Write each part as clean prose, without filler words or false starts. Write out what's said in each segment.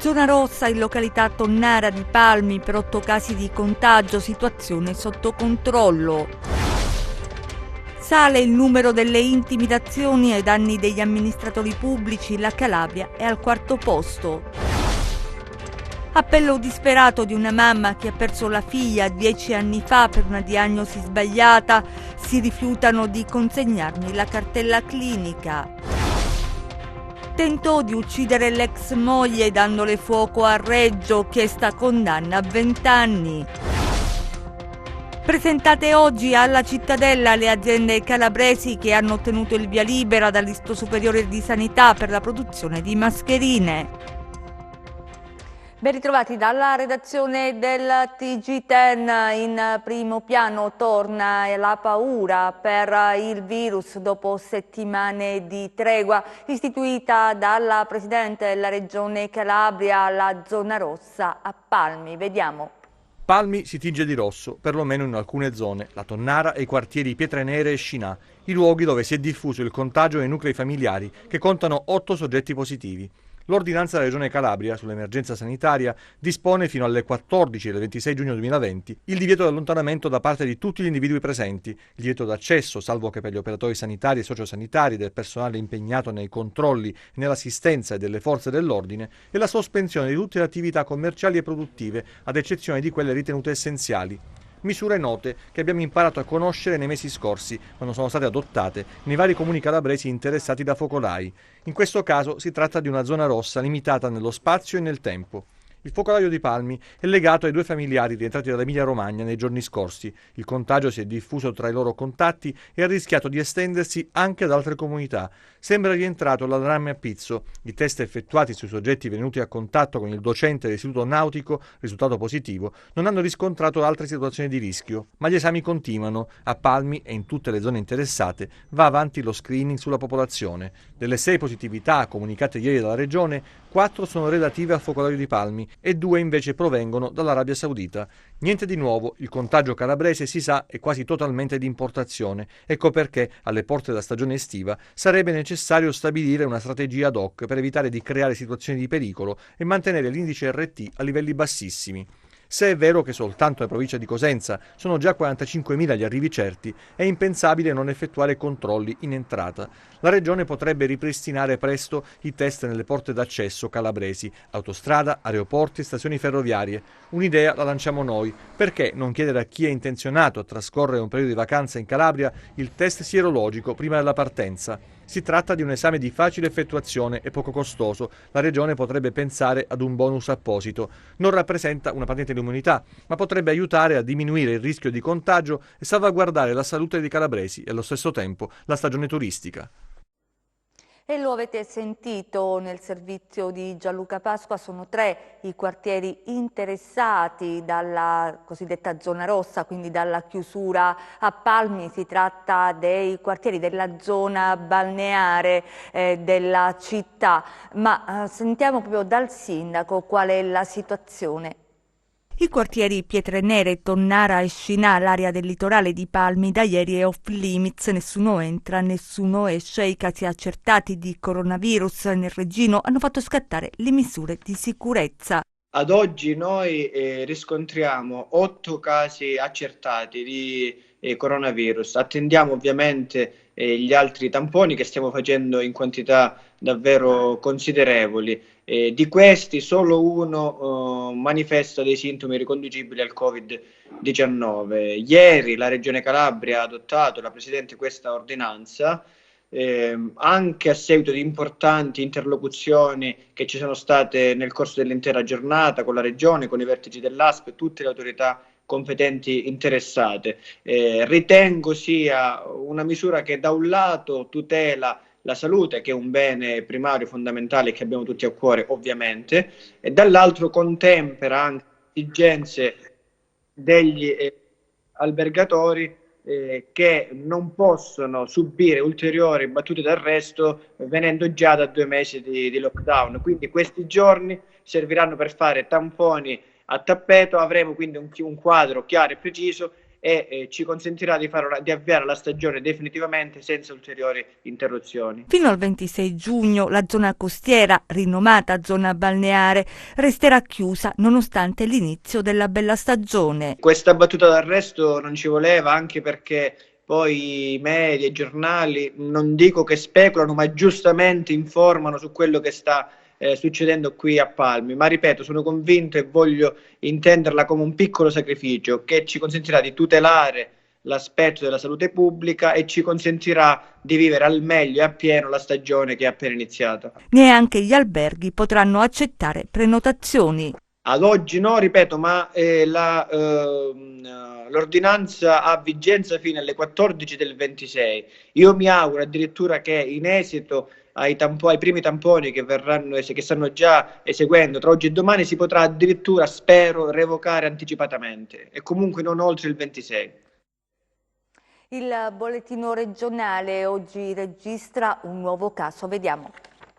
Zona rossa in località Tonnara di Palmi per 8 casi di contagio, situazione sotto controllo. Sale il numero delle intimidazioni ai danni degli amministratori pubblici, la Calabria è al 4° posto. Appello disperato di una mamma che ha perso la figlia 10 anni fa per una diagnosi sbagliata, si rifiutano di consegnarmi la cartella clinica. Tentò di uccidere l'ex moglie dandole fuoco a Reggio, chiesta condanna a 20 anni. Presentate oggi alla Cittadella le aziende calabresi che hanno ottenuto il via libera dall'Istituto Superiore di Sanità per la produzione di mascherine. Ben ritrovati dalla redazione del TG10. In primo piano torna la paura per il virus dopo settimane di tregua istituita dalla Presidente della Regione Calabria, la zona rossa a Palmi. Vediamo. Palmi si tinge di rosso, perlomeno in alcune zone, la Tonnara e i quartieri Pietre Nere e Scinà, i luoghi dove si è diffuso il contagio nei nuclei familiari che contano 8 soggetti positivi. L'ordinanza della Regione Calabria sull'emergenza sanitaria dispone fino alle 14 del 26 giugno 2020 il divieto di allontanamento da parte di tutti gli individui presenti, il divieto d'accesso, salvo che per gli operatori sanitari e sociosanitari, del personale impegnato nei controlli, nell'assistenza e delle forze dell'ordine, e la sospensione di tutte le attività commerciali e produttive, ad eccezione di quelle ritenute essenziali. Misure note che abbiamo imparato a conoscere nei mesi scorsi, quando sono state adottate nei vari comuni calabresi interessati da focolai. In questo caso si tratta di una zona rossa limitata nello spazio e nel tempo. Il focolaio di Palmi è legato ai 2 familiari rientrati dall'Emilia-Romagna nei giorni scorsi. Il contagio si è diffuso tra i loro contatti e ha rischiato di estendersi anche ad altre comunità. Sembra rientrato l'allarme a pizzo. I test effettuati sui soggetti venuti a contatto con il docente dell'istituto nautico, risultato positivo, non hanno riscontrato altre situazioni di rischio. Ma gli esami continuano. A Palmi e in tutte le zone interessate va avanti lo screening sulla popolazione. Delle 6 positività comunicate ieri dalla Regione, 4 sono relative al focolaio di Palmi e 2 invece provengono dall'Arabia Saudita. Niente di nuovo, il contagio calabrese si sa è quasi totalmente di importazione. Ecco perché, alle porte della stagione estiva, sarebbe necessario stabilire una strategia ad hoc per evitare di creare situazioni di pericolo e mantenere l'indice RT a livelli bassissimi. Se è vero che soltanto nella provincia di Cosenza sono già 45.000 gli arrivi certi, è impensabile non effettuare controlli in entrata. La Regione potrebbe ripristinare presto i test nelle porte d'accesso calabresi, autostrada, aeroporti e stazioni ferroviarie. Un'idea la lanciamo noi. Perché non chiedere a chi è intenzionato a trascorrere un periodo di vacanza in Calabria il test sierologico prima della partenza? Si tratta di un esame di facile effettuazione e poco costoso. La Regione potrebbe pensare ad un bonus apposito. Non rappresenta una patente di immunità, ma potrebbe aiutare a diminuire il rischio di contagio e salvaguardare la salute dei calabresi e allo stesso tempo la stagione turistica. E lo avete sentito nel servizio di Gianluca Pasqua, sono 3 i quartieri interessati dalla cosiddetta zona rossa, quindi dalla chiusura a Palmi. Si tratta dei quartieri della zona balneare della città, ma sentiamo proprio dal sindaco qual è la situazione. I quartieri Pietre Nere, Tonnara e Scinà, l'area del litorale di Palmi, da ieri è off limits, nessuno entra, nessuno esce. I casi accertati di coronavirus nel Reggino hanno fatto scattare le misure di sicurezza. Ad oggi noi riscontriamo 8 casi accertati di coronavirus. Attendiamo ovviamente gli altri tamponi che stiamo facendo in quantità davvero considerevoli. Di questi solo uno manifesta dei sintomi riconducibili al Covid-19. Ieri la Regione Calabria ha adottato, la Presidente, questa ordinanza, anche a seguito di importanti interlocuzioni che ci sono state nel corso dell'intera giornata con la Regione, con i vertici dell'ASP e tutte le autorità competenti interessate. Ritengo sia una misura che da un lato tutela la salute, che è un bene primario fondamentale che abbiamo tutti a cuore ovviamente, e dall'altro contempera anche le esigenze degli albergatori che non possono subire ulteriori battute d'arresto venendo già da 2 mesi di lockdown. Quindi questi giorni serviranno per fare tamponi a tappeto, avremo quindi un quadro chiaro e preciso e ci consentirà di avviare la stagione definitivamente senza ulteriori interruzioni. Fino al 26 giugno la zona costiera, rinomata zona balneare, resterà chiusa nonostante l'inizio della bella stagione. Questa battuta d'arresto non ci voleva, anche perché poi i media, i giornali, non dico che speculano, ma giustamente informano su quello che sta succedendo qui a Palmi, ma ripeto, sono convinto e voglio intenderla come un piccolo sacrificio che ci consentirà di tutelare l'aspetto della salute pubblica e ci consentirà di vivere al meglio e appieno la stagione che è appena iniziata. Neanche gli alberghi potranno accettare prenotazioni. Ad oggi no, ripeto, ma l'ordinanza ha vigenza fino alle 14 del 26. Io mi auguro addirittura che in esito ai primi tamponi che stanno già eseguendo tra oggi e domani, si potrà addirittura, spero, revocare anticipatamente e comunque non oltre il 26. Il bollettino regionale oggi registra un nuovo caso, vediamo.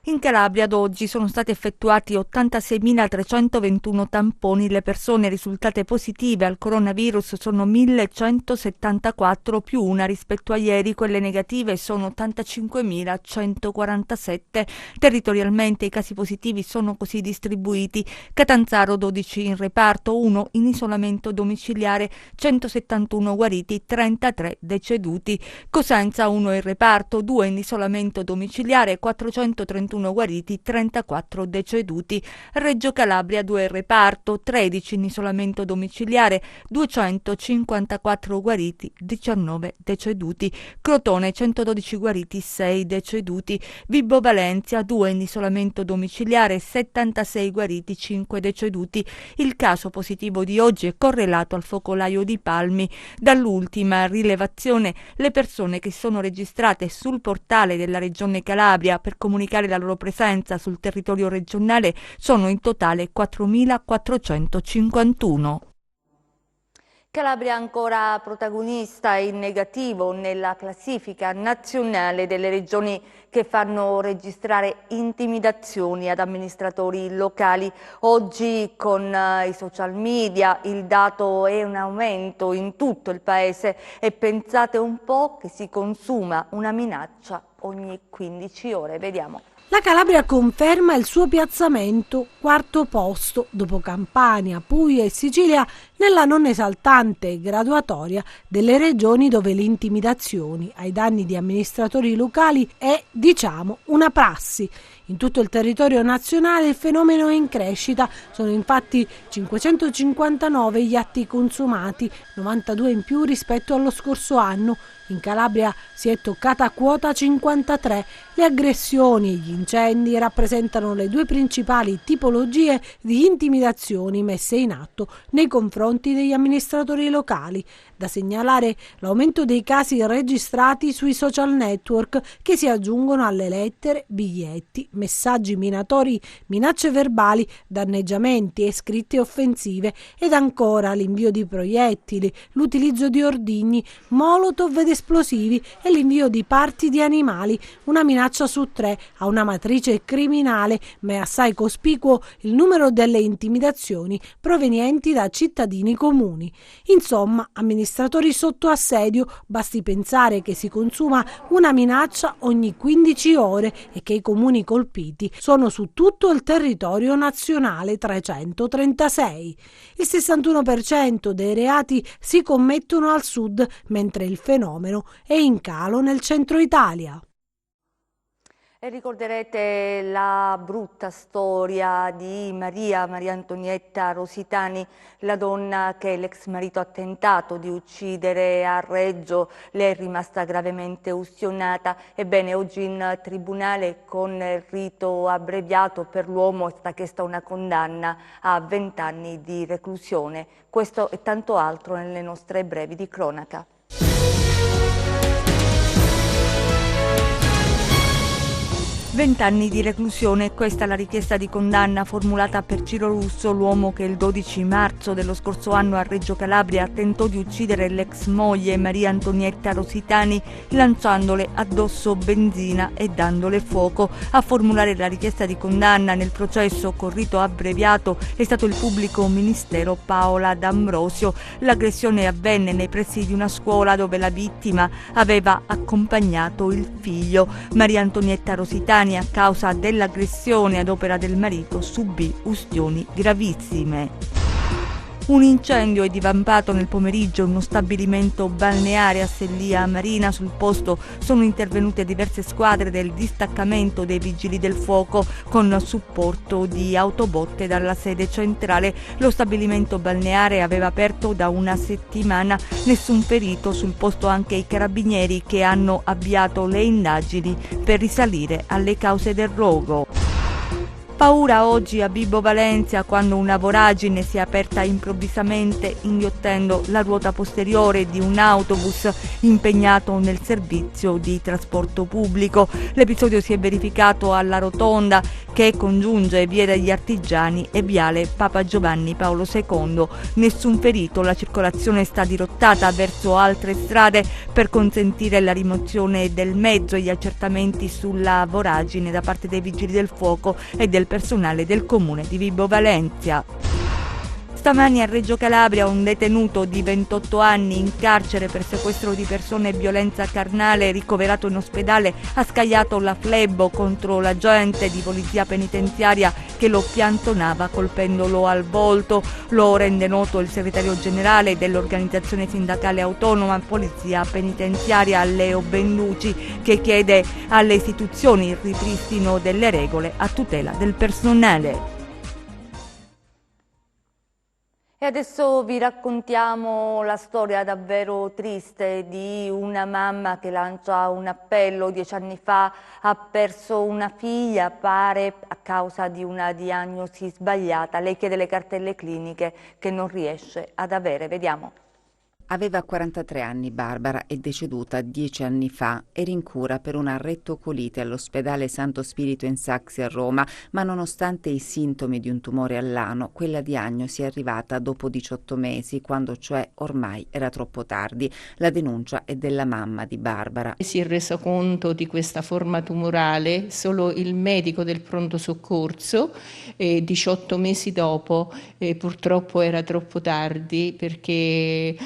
In Calabria ad oggi sono stati effettuati 86.321 tamponi, le persone risultate positive al coronavirus sono 1.174 più una rispetto a ieri, quelle negative sono 85.147. Territorialmente i casi positivi sono così distribuiti: Catanzaro 12 in reparto, 1 in isolamento domiciliare, 171 guariti, 33 deceduti. Cosenza 1 in reparto, 2 in isolamento domiciliare, 431 guariti, 34 deceduti. Reggio Calabria 2 in reparto, 13 in isolamento domiciliare, 254 guariti, 19 deceduti. Crotone 112 guariti, 6 deceduti. Vibo Valentia 2 in isolamento domiciliare, 76 guariti, 5 deceduti. Il caso positivo di oggi è correlato al focolaio di Palmi. Dall'ultima rilevazione, le persone che sono registrate sul portale della Regione Calabria per comunicare la loro presenza sul territorio regionale sono in totale 4.451. Calabria ancora protagonista in negativo nella classifica nazionale delle regioni che fanno registrare intimidazioni ad amministratori locali. Oggi con i social media il dato è un aumento in tutto il paese e pensate un po' che si consuma una minaccia ogni 15 ore. Vediamo. La Calabria conferma il suo piazzamento, quarto posto, dopo Campania, Puglia e Sicilia, nella non esaltante graduatoria delle regioni dove le intimidazioni ai danni di amministratori locali è, diciamo, una prassi. In tutto il territorio nazionale il fenomeno è in crescita, sono infatti 559 gli atti consumati, 92 in più rispetto allo scorso anno. In Calabria si è toccata quota 53. Le aggressioni e gli incendi rappresentano le due principali tipologie di intimidazioni messe in atto nei confronti degli amministratori locali. Da segnalare l'aumento dei casi registrati sui social network, che si aggiungono alle lettere, biglietti, messaggi minatori, minacce verbali, danneggiamenti e scritte offensive, ed ancora l'invio di proiettili, l'utilizzo di ordigni, molotov ed esplosivi e l'invio di parti di animali. Una minaccia su 3 a una matrice criminale, ma è assai cospicuo il numero delle intimidazioni provenienti da cittadini comuni. Insomma, amministratori sotto assedio, basti pensare che si consuma una minaccia ogni 15 ore e che i comuni colpiti sono su tutto il territorio nazionale 336. Il 61% dei reati si commettono al sud, mentre il fenomeno è in calo nel centro Italia. E ricorderete la brutta storia di Maria Antonietta Rositani, la donna che l'ex marito ha tentato di uccidere a Reggio. Lei è rimasta gravemente ustionata. Ebbene, oggi in tribunale con il rito abbreviato per l'uomo è stata chiesta una condanna a 20 anni di reclusione. Questo e tanto altro nelle nostre brevi di cronaca. 20 anni di reclusione, questa è la richiesta di condanna formulata per Ciro Russo, l'uomo che il 12 marzo dello scorso anno a Reggio Calabria tentò di uccidere l'ex moglie Maria Antonietta Rositani lanciandole addosso benzina e dandole fuoco. A formulare la richiesta di condanna nel processo con rito abbreviato è stato il pubblico ministero Paola D'Ambrosio. L'aggressione avvenne nei pressi di una scuola dove la vittima aveva accompagnato il figlio. Maria Antonietta Rositani, a causa dell'aggressione ad opera del marito, subì ustioni gravissime. Un incendio è divampato nel pomeriggio in uno stabilimento balneare a Sellia Marina. Sul posto sono intervenute diverse squadre del distaccamento dei vigili del fuoco con supporto di autobotte dalla sede centrale. Lo stabilimento balneare aveva aperto da una settimana, nessun ferito, sul posto anche i carabinieri che hanno avviato le indagini per risalire alle cause del rogo. Paura oggi a Vibo Valentia quando una voragine si è aperta improvvisamente inghiottendo la ruota posteriore di un autobus impegnato nel servizio di trasporto pubblico. L'episodio si è verificato alla rotonda che congiunge Via degli Artigiani e Viale Papa Giovanni Paolo II. Nessun ferito, la circolazione sta dirottata verso altre strade per consentire la rimozione del mezzo e gli accertamenti sulla voragine da parte dei vigili del fuoco e del personale del comune di Vibo Valentia. Stamani a Reggio Calabria un detenuto di 28 anni in carcere per sequestro di persone e violenza carnale, ricoverato in ospedale, ha scagliato la flebbo contro l'agente di polizia penitenziaria che lo piantonava colpendolo al volto. Lo rende noto il segretario generale dell'organizzazione sindacale autonoma Polizia Penitenziaria, Leo Benduci, che chiede alle istituzioni il ripristino delle regole a tutela del personale. E adesso vi raccontiamo la storia davvero triste di una mamma che lancia un appello. 10 anni fa ha perso una figlia, pare a causa di una diagnosi sbagliata. Lei chiede le cartelle cliniche che non riesce ad avere. Vediamo. Aveva 43 anni Barbara, è deceduta 10 anni fa. Era in cura per una rettocolite all'ospedale Santo Spirito in Saxi a Roma, ma nonostante i sintomi di un tumore all'ano, quella diagnosi è arrivata dopo 18 mesi, quando cioè ormai era troppo tardi. La denuncia è della mamma di Barbara. Si è reso conto di questa forma tumorale solo il medico del pronto soccorso, 18 mesi dopo. Purtroppo era troppo tardi perché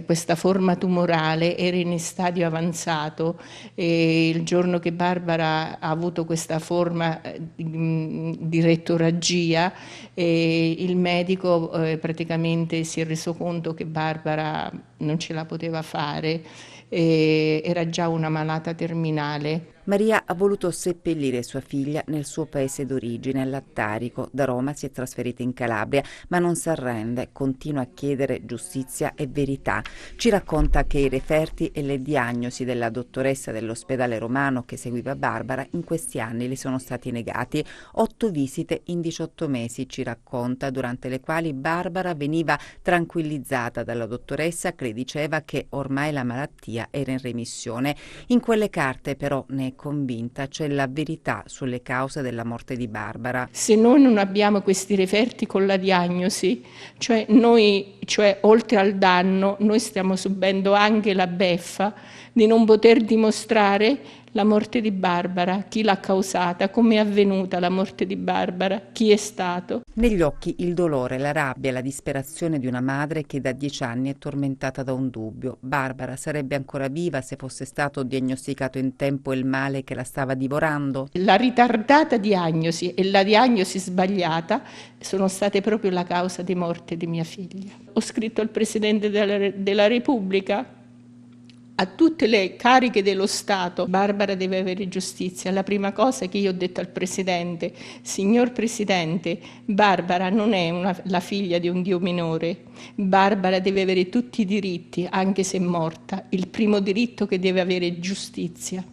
questa forma tumorale era in stadio avanzato e il giorno che Barbara ha avuto questa forma di rettoragia, il medico praticamente si è reso conto che Barbara non ce la poteva fare, era già una malata terminale. Maria ha voluto seppellire sua figlia nel suo paese d'origine, a Lattarico. Da Roma si è trasferita in Calabria, ma non si arrende, continua a chiedere giustizia e verità. Ci racconta che i referti e le diagnosi della dottoressa dell'ospedale romano che seguiva Barbara in questi anni le sono stati negati. 8 visite in 18 mesi, ci racconta, durante le quali Barbara veniva tranquillizzata dalla dottoressa che le diceva che ormai la malattia era in remissione. In quelle carte però ne convinta c'è la verità sulle cause della morte di Barbara. Se noi non abbiamo questi referti con la diagnosi, cioè oltre al danno, noi stiamo subendo anche la beffa di non poter dimostrare la morte di Barbara, chi l'ha causata, come è avvenuta la morte di Barbara, chi è stato. Negli occhi il dolore, la rabbia, la disperazione di una madre che da 10 anni è tormentata da un dubbio. Barbara sarebbe ancora viva se fosse stato diagnosticato in tempo il male che la stava divorando? La ritardata diagnosi e la diagnosi sbagliata sono state proprio la causa di morte di mia figlia. Ho scritto al Presidente della Repubblica, a tutte le cariche dello Stato: Barbara deve avere giustizia. La prima cosa che io ho detto al Presidente: signor Presidente, Barbara non è la figlia di un Dio minore, Barbara deve avere tutti i diritti, anche se è morta. Il primo diritto che deve avere è giustizia.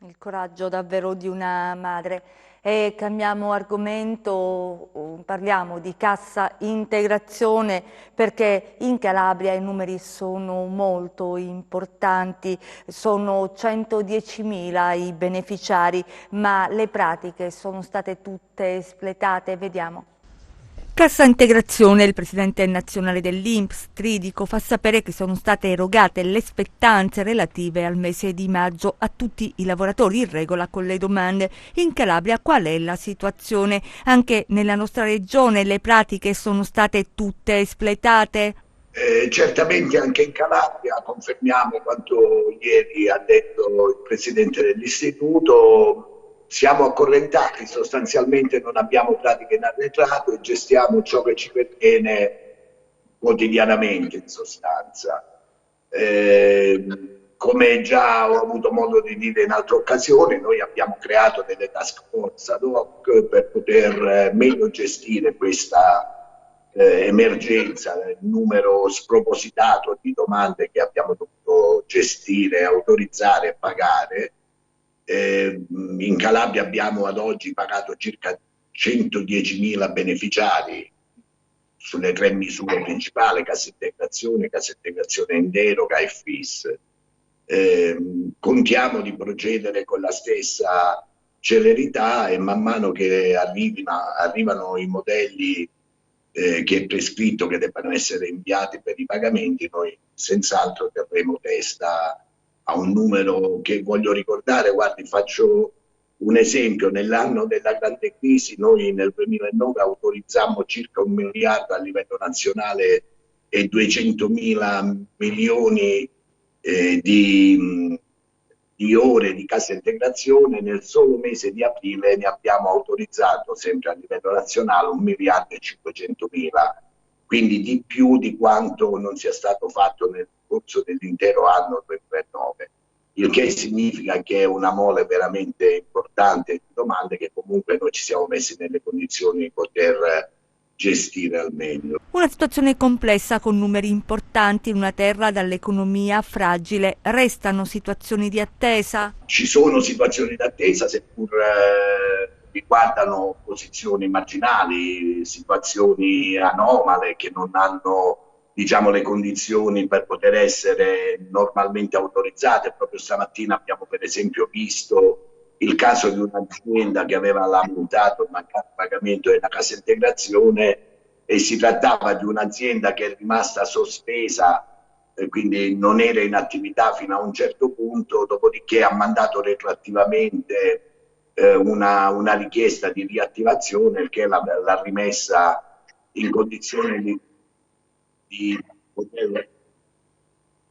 Il coraggio davvero di una madre. E cambiamo argomento, parliamo di cassa integrazione perché in Calabria i numeri sono molto importanti, sono 110.000 i beneficiari, ma le pratiche sono state tutte espletate, vediamo. Cassa integrazione, il presidente nazionale dell'INPS, Tridico, fa sapere che sono state erogate le spettanze relative al mese di maggio a tutti i lavoratori in regola con le domande. In Calabria qual è la situazione? Anche nella nostra regione le pratiche sono state tutte espletate? Certamente anche in Calabria confermiamo quanto ieri ha detto il presidente dell'istituto. Siamo accorrentati, sostanzialmente non abbiamo pratiche in arretrato e gestiamo ciò che ci perviene quotidianamente in sostanza. Come già ho avuto modo di dire in altre occasioni, noi abbiamo creato delle task force ad hoc per poter meglio gestire questa emergenza, il numero spropositato di domande che abbiamo dovuto gestire, autorizzare e pagare. In Calabria abbiamo ad oggi pagato circa 110.000 beneficiari sulle 3 misure principali, cassa integrazione in deroga e FIS. Contiamo di procedere con la stessa celerità e man mano che arrivano i modelli che è prescritto che debbano essere inviati per i pagamenti, noi senz'altro terremo testa a un numero che voglio ricordare. Guardi, faccio un esempio: nell'anno della grande crisi noi nel 2009 autorizzammo circa 1 miliardo a livello nazionale e 200.000 milioni di ore di cassa integrazione. Nel solo mese di aprile ne abbiamo autorizzato, sempre a livello nazionale, 1 miliardo e 500.000, quindi di più di quanto non sia stato fatto nel corso dell'intero anno 2009, il che significa che è una mole veramente importante di domande che comunque noi ci siamo messi nelle condizioni di poter gestire al meglio. Una situazione complessa con numeri importanti in una terra dall'economia fragile. Restano situazioni di attesa? Ci sono situazioni di attesa, seppur riguardano posizioni marginali, situazioni anomale che non hanno, diciamo, le condizioni per poter essere normalmente autorizzate. Proprio stamattina abbiamo per esempio visto il caso di un'azienda che aveva lamentato il mancato pagamento della cassa integrazione, e si trattava di un'azienda che è rimasta sospesa, quindi non era in attività fino a un certo punto, dopodiché ha mandato retroattivamente una richiesta di riattivazione, il che l'ha rimessa in condizione di poter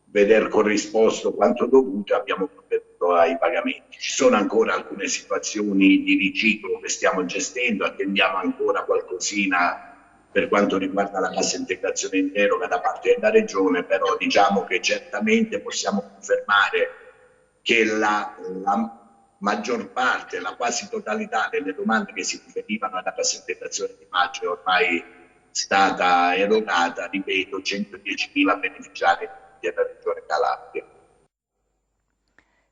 veder corrisposto quanto dovuto. Abbiamo provveduto ai pagamenti. Ci sono ancora alcune situazioni di riciclo che stiamo gestendo, attendiamo ancora qualcosina per quanto riguarda la cassa integrazione in deroga da parte della regione, però diciamo che certamente possiamo confermare che la maggior parte, la quasi totalità delle domande che si riferivano alla cassa integrazione di maggio è ormai stata erogata, ripeto, 110.000 beneficiari della regione Calabria.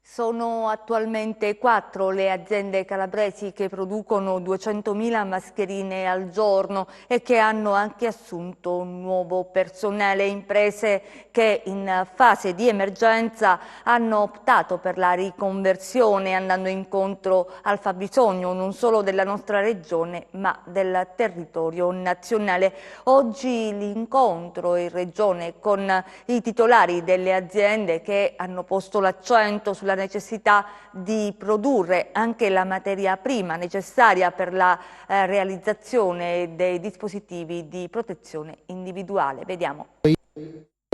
Sono attualmente 4 le aziende calabresi che producono 200.000 mascherine al giorno e che hanno anche assunto nuovo personale. Imprese che in fase di emergenza hanno optato per la riconversione, andando incontro al fabbisogno non solo della nostra regione ma del territorio nazionale. Oggi l'incontro in regione con i titolari delle aziende che hanno posto l'accento sulla necessità di produrre anche la materia prima necessaria per la realizzazione dei dispositivi di protezione individuale. Vediamo.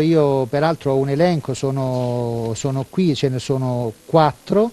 Io peraltro ho un elenco, sono qui, ce ne sono 4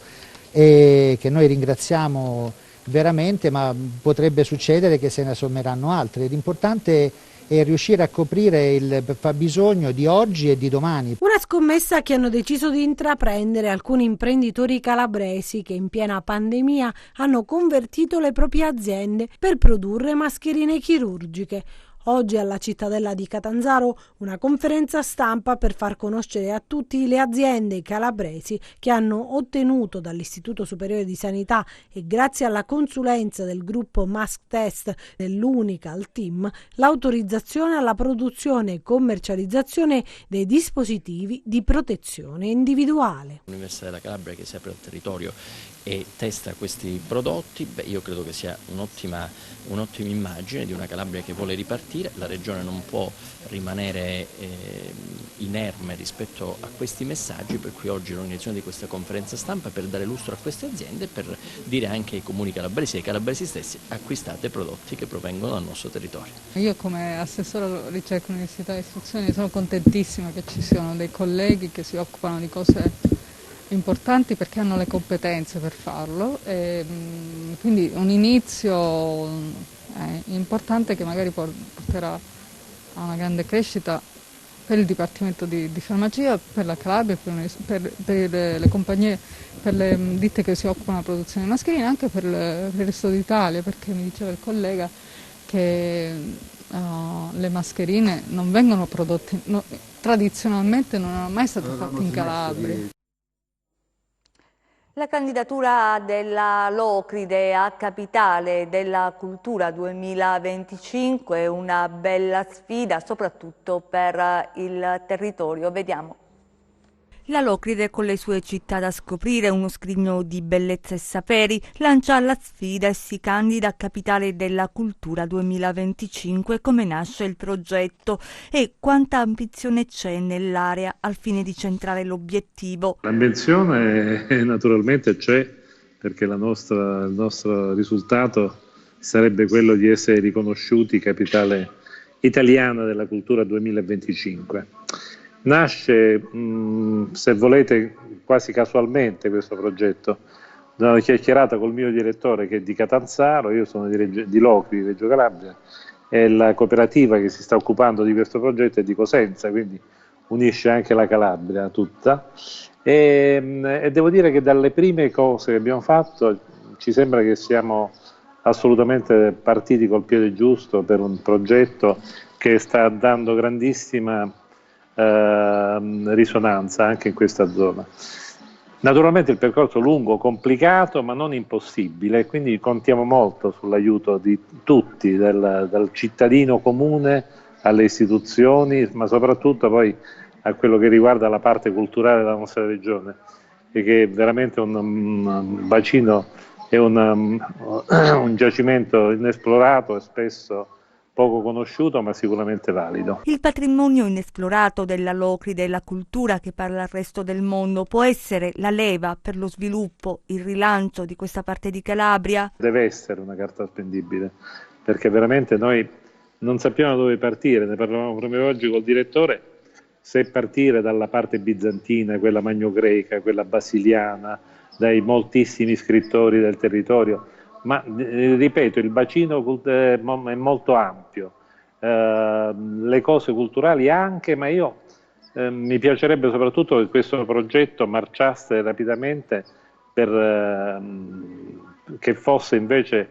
e che noi ringraziamo veramente, ma potrebbe succedere che se ne sommeranno altri. L'importante è riuscire a coprire il fabbisogno di oggi e di domani. Una scommessa che hanno deciso di intraprendere alcuni imprenditori calabresi che in piena pandemia hanno convertito le proprie aziende per produrre mascherine chirurgiche. Oggi alla Cittadella di Catanzaro una conferenza stampa per far conoscere a tutti le aziende calabresi che hanno ottenuto dall'Istituto Superiore di Sanità e grazie alla consulenza del gruppo Mask Test dell'Unical Team l'autorizzazione alla produzione e commercializzazione dei dispositivi di protezione individuale. L'Università della Calabria che si apre al territorio e testa questi prodotti, io credo che sia un'ottima immagine di una Calabria che vuole ripartire. La Regione non può rimanere inerme rispetto a questi messaggi, per cui oggi l'organizzazione di questa conferenza stampa per dare lustro a queste aziende, per dire anche ai comuni calabresi e ai calabresi stessi: acquistate prodotti che provengono dal nostro territorio. Io come assessore alla ricerca, università e istruzione sono contentissima che ci siano dei colleghi che si occupano di cose importanti perché hanno le competenze per farlo, e quindi un inizio importante che magari porterà a una grande crescita per il Dipartimento di Farmacia, per la Calabria, per le compagnie, per le ditte che si occupano della produzione di mascherine, anche per il resto d'Italia, perché mi diceva il collega che le mascherine non vengono prodotte, tradizionalmente non erano mai state fatte in Calabria. La candidatura della Locride a Capitale della Cultura 2025 è una bella sfida, soprattutto per il territorio. Vediamo. La Locride, con le sue città da scoprire, uno scrigno di bellezza e saperi, lancia la sfida e si candida a Capitale della Cultura 2025. Come nasce il progetto e quanta ambizione c'è nell'area al fine di centrare l'obiettivo? L'ambizione naturalmente c'è, perché il nostro risultato sarebbe quello di essere riconosciuti Capitale Italiana della Cultura 2025. Nasce, se volete, quasi casualmente questo progetto, da una chiacchierata col mio direttore che è di Catanzaro, io sono di Locride, Reggio Calabria, e la cooperativa che si sta occupando di questo progetto è di Cosenza, quindi unisce anche la Calabria tutta. E devo dire che dalle prime cose che abbiamo fatto ci sembra che siamo assolutamente partiti col piede giusto per un progetto che sta dando grandissima risonanza anche in questa zona. Naturalmente il percorso lungo, complicato, ma non impossibile, quindi contiamo molto sull'aiuto di tutti, dal cittadino comune alle istituzioni, ma soprattutto poi a quello che riguarda la parte culturale della nostra regione, che è veramente un bacino e un giacimento inesplorato e spesso poco conosciuto, ma sicuramente valido. Il patrimonio inesplorato della Locride e la cultura che parla al resto del mondo può essere la leva per lo sviluppo, il rilancio di questa parte di Calabria? Deve essere una carta spendibile, perché veramente noi non sappiamo dove partire. Ne parlavamo proprio oggi col direttore, se partire dalla parte bizantina, quella magno-greca, quella basiliana, dai moltissimi scrittori del territorio. Ma ripeto, il bacino è molto ampio, le cose culturali anche, ma mi piacerebbe soprattutto che questo progetto marciasse rapidamente, che fosse invece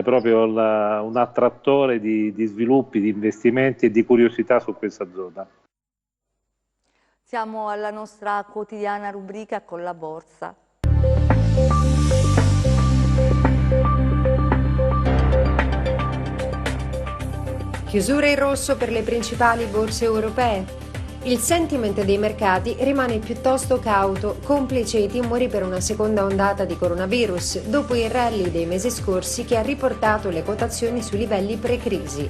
proprio un attrattore di sviluppi, di investimenti e di curiosità su questa zona. Siamo alla nostra quotidiana rubrica con la borsa. Chiusura in rosso per le principali borse europee. Il sentiment dei mercati rimane piuttosto cauto, complice i timori per una seconda ondata di coronavirus, dopo il rally dei mesi scorsi che ha riportato le quotazioni sui livelli pre-crisi.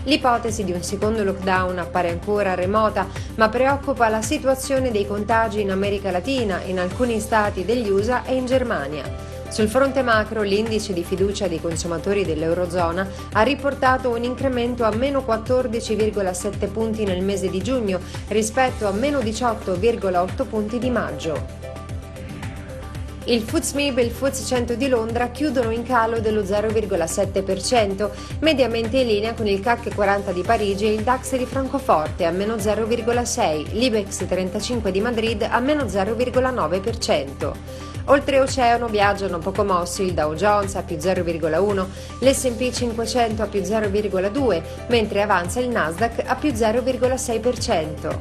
L'ipotesi di un secondo lockdown appare ancora remota, ma preoccupa la situazione dei contagi in America Latina, in alcuni stati degli USA e in Germania. Sul fronte macro, l'indice di fiducia dei consumatori dell'Eurozona ha riportato un incremento a meno 14,7 punti nel mese di giugno rispetto a meno 18,8 punti di maggio. Il FTSE MIB e il FTSE 100 di Londra chiudono in calo dello 0,7%, mediamente in linea con il CAC 40 di Parigi e il DAX di Francoforte a meno 0,6%, l'Ibex 35 di Madrid a meno 0,9%. Oltreoceano viaggiano poco mossi il Dow Jones a più 0,1, l'S&P 500 a più 0,2, mentre avanza il Nasdaq a più 0,6%.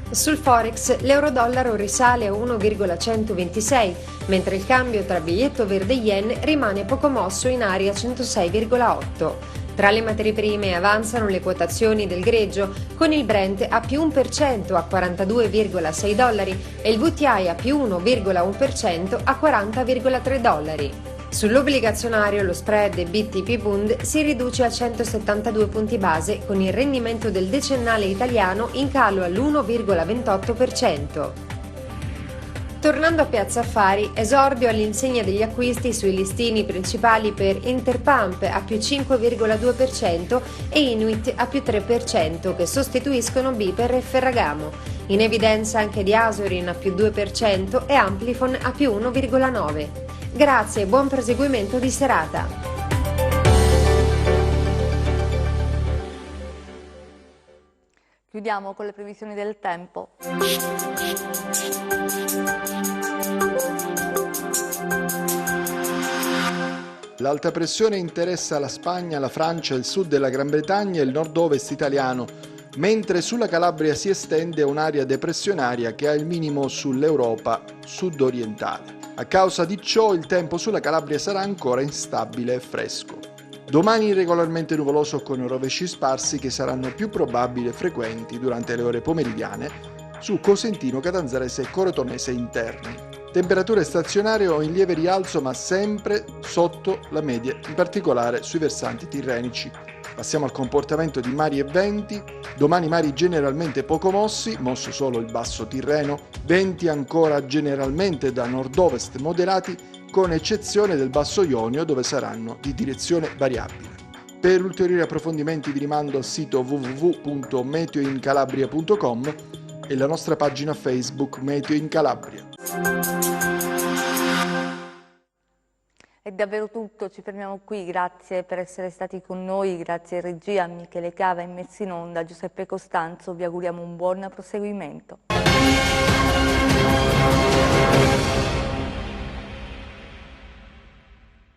Sul Forex l'euro-dollaro risale a 1,126, mentre il cambio tra biglietto verde e yen rimane poco mosso in area 106,8. Tra le materie prime avanzano le quotazioni del greggio, con il Brent a più 1% a 42,6 dollari e il WTI a più 1,1% a 40,3 dollari. Sull'obbligazionario lo spread BTP Bund si riduce a 172 punti base, con il rendimento del decennale italiano in calo all'1,28%. Tornando a Piazza Affari, esordio all'insegna degli acquisti sui listini principali per Interpump a più 5,2% e Inuit a più 3%, che sostituiscono Biper e Ferragamo. In evidenza anche di Asorin a più 2% e Amplifon a più 1,9%. Grazie e buon proseguimento di serata. Chiudiamo con le previsioni del tempo. L'alta pressione interessa la Spagna, la Francia, il sud della Gran Bretagna e il nord-ovest italiano, mentre sulla Calabria si estende un'area depressionaria che ha il minimo sull'Europa sud-orientale. A causa di ciò il tempo sulla Calabria sarà ancora instabile e fresco. Domani irregolarmente nuvoloso con rovesci sparsi che saranno più probabili e frequenti durante le ore pomeridiane su Cosentino, Catanzarese e Corotonese interni. Temperature stazionarie o in lieve rialzo ma sempre sotto la media, in particolare sui versanti tirrenici. Passiamo al comportamento di mari e venti. Domani mari generalmente poco mossi, mosso solo il basso Tirreno, venti ancora generalmente da nord-ovest moderati, con eccezione del basso Ionio dove saranno di direzione variabile. Per ulteriori approfondimenti vi rimando al sito www.meteoincalabria.com e la nostra pagina Facebook Meteo in Calabria. È davvero tutto, ci fermiamo qui, grazie per essere stati con noi, grazie a regia, a Michele Cava e messi in onda, Giuseppe Costanzo, vi auguriamo un buon proseguimento.